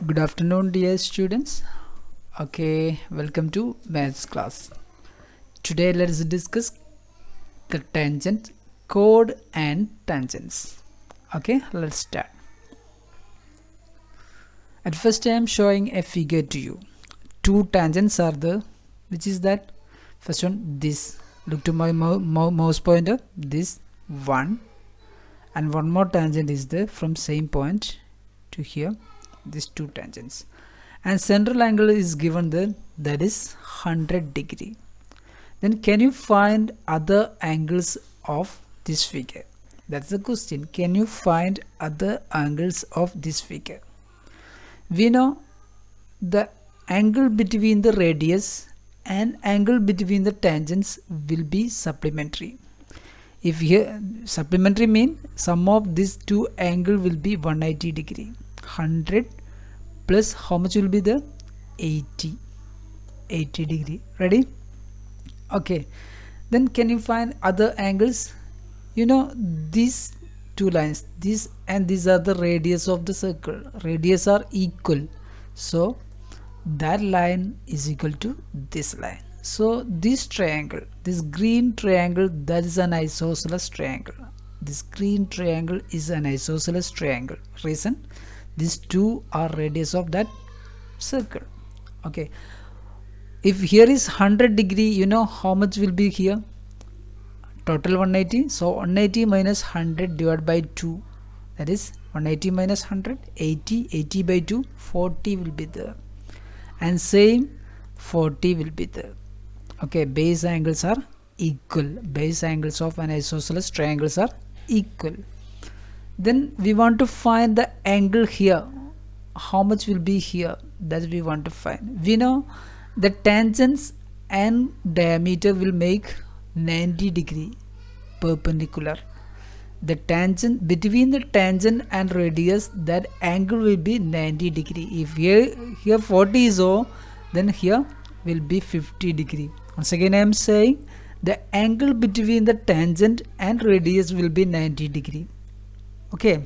Good afternoon, dear students. Okay, welcome to maths class. Today, let's discuss the tangent, chord, and tangents. Okay, let's start. At first, I am showing a figure to you. Two tangents are there. Which is that? First one, this. Look to my mouse pointer. This one, and one more tangent is there from same point to here. These two tangents. And central angle is given there, that is 100 degree. Then can you find other angles of this figure? That's the question. Can you find other angles of this figure? We know the angle between the radius and angle between the tangents will be supplementary. If here supplementary mean sum of these two angle will be 180 degree. 100 plus how much will be the 80 degree. Ready? Okay, then can you find other angles? You know these two lines, this and these are the radius of the circle. Radius are equal, so that line is equal to this line. So this triangle, this green triangle, that is an isosceles triangle. This green triangle is an isosceles triangle. Reason, these two are radius of that circle. Okay, if here is 100 degree, you know how much will be here? Total 180. So 180 minus 100 divided by 2, that is 180 minus 100, 80 by 2, 40 will be there, and same 40 will be there. Okay, base angles are equal. Base angles of an isosceles triangles are equal. Then we want to find the angle here. How much will be here? That we want to find. We know the tangents and diameter will make 90 degree perpendicular. The tangent between the tangent and radius, that angle will be 90 degree. If here 40 is O, then here will be 50 degree. Once again I am saying the angle between the tangent and radius will be 90 degree. Okay,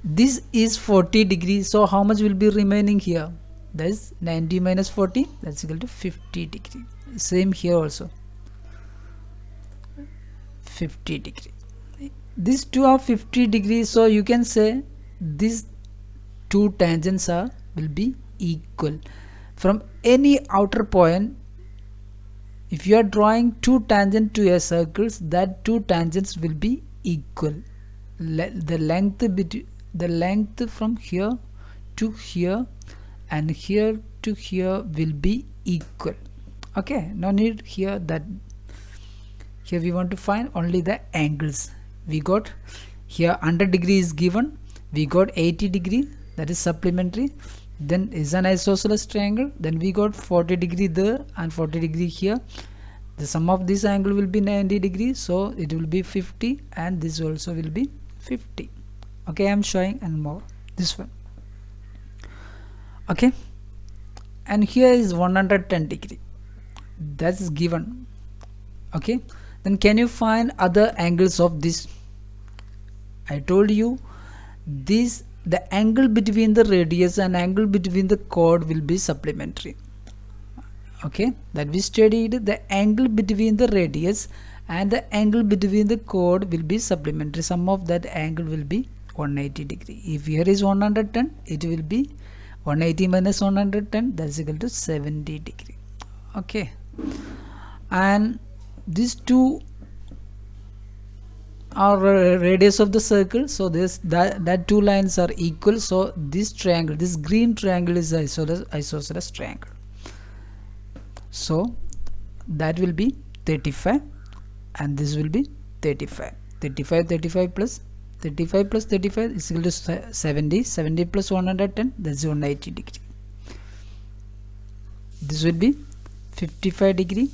this is 40 degrees, so how much will be remaining here? That is 90 minus 40, that's equal to 50 degree. Same here also, 50 degree. These two are 50 degrees, so you can say these two tangents will be equal. From any outer point, if you are drawing two tangents to a circle, that two tangents will be equal. The length from here to here and here to here will be equal. Okay, no need here that here we want to find only the angles. We got here 100 degree is given, we got 80 degree, that is supplementary. Then is an isosceles triangle, then we got 40 degree there and 40 degree here. The sum of this angle will be 90 degrees, so it will be 50, and this also will be 50. Okay, I am showing and more this one. Okay, and here is 110 degree, that is given. Okay, then can you find other angles of this? I told you this, the angle between the radius and angle between the chord will be supplementary. Okay, that we studied the angle between the radius and the angle between the chord will be supplementary. Sum of that angle will be 180 degree. If here is 110, it will be 180 minus 110, that's equal to 70 degree. Okay, and these two are radius of the circle, so that two lines are equal. So this triangle, this green triangle is isosceles triangle. So that will be 35 and this will be 35. 35 plus 35 is equal to 70 plus 110, that's 180 degree. This will be 55 degree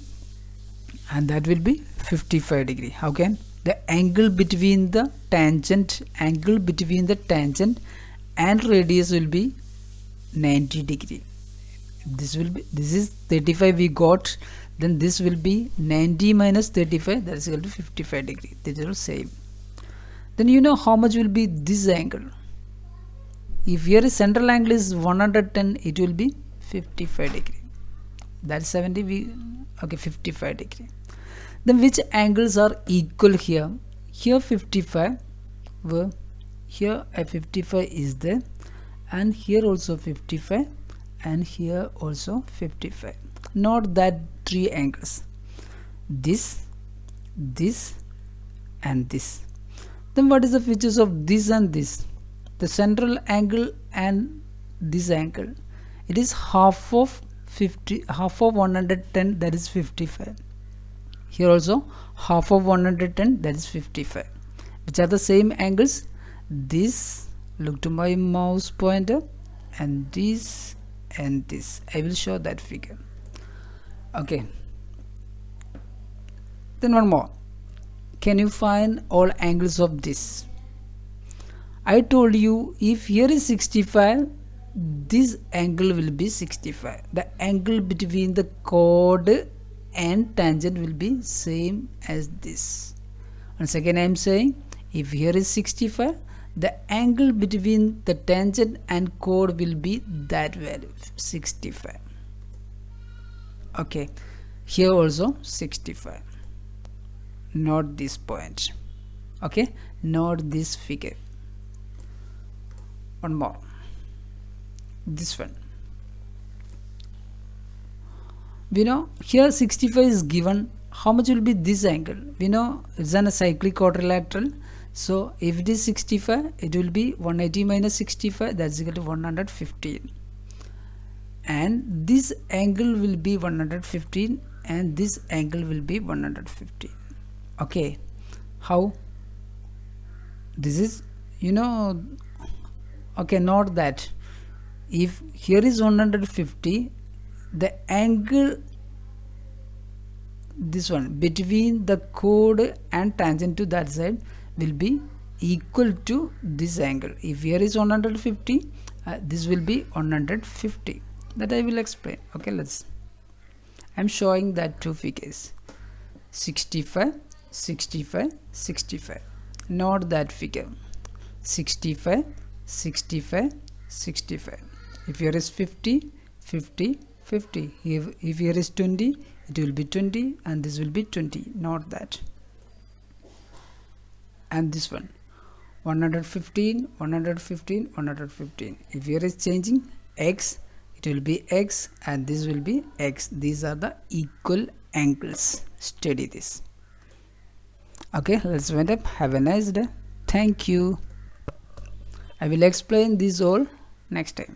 and that will be 55 degree. How can the angle between the tangent and radius will be 90 degree. This is 35 we got, then this will be 90 minus 35, that is equal to 55 degree. This is all same. Then you know how much will be this angle? If here is central angle is 110, it will be 55 degree. That's 70. Okay, 55 degree. Then which angles are equal here? Here 55, where here a 55 is there, and here also 55, and here also 55. Not that three angles. This, and this. Then what is the features of this and this? The central angle and this angle, it is half of 110, that is 55. Here also half of 110, that is 55. Which are the same angles? This, look to my mouse pointer, and this and this. I will show that figure. Okay. Then one more. Can you find all angles of this? I told you, if here is 65, this angle will be 65. The angle between the chord and tangent will be same as this. Once again I am saying, if here is 65, the angle between the tangent and chord will be that value, 65. Okay, here also 65. Not this point. Okay, not this figure. One more, this one. We know here 65 is given. How much will be this angle? We know it's an a cyclic quadrilateral, so if it is 65, it will be 180 minus 65, that's equal to 115, and this angle will be 115, and this angle will be 115. Okay, how? This is, you know, okay, not that. If here is 150, the angle, this one between the chord and tangent to that side will be equal to this angle. If here is 150, this will be 150. That I will explain. Okay, I'm showing that two figures, 65, 65, 65. Not that figure, 65, 65, 65. If here is 50, 50, 50. If here is 20, it will be 20, and this will be 20. Not that. And this one, 115, 115, 115. If here is changing x, it will be x, and this will be x. These are the equal angles. Study this. Okay, let's wind up. Have a nice day. Thank you. I will explain this all next time.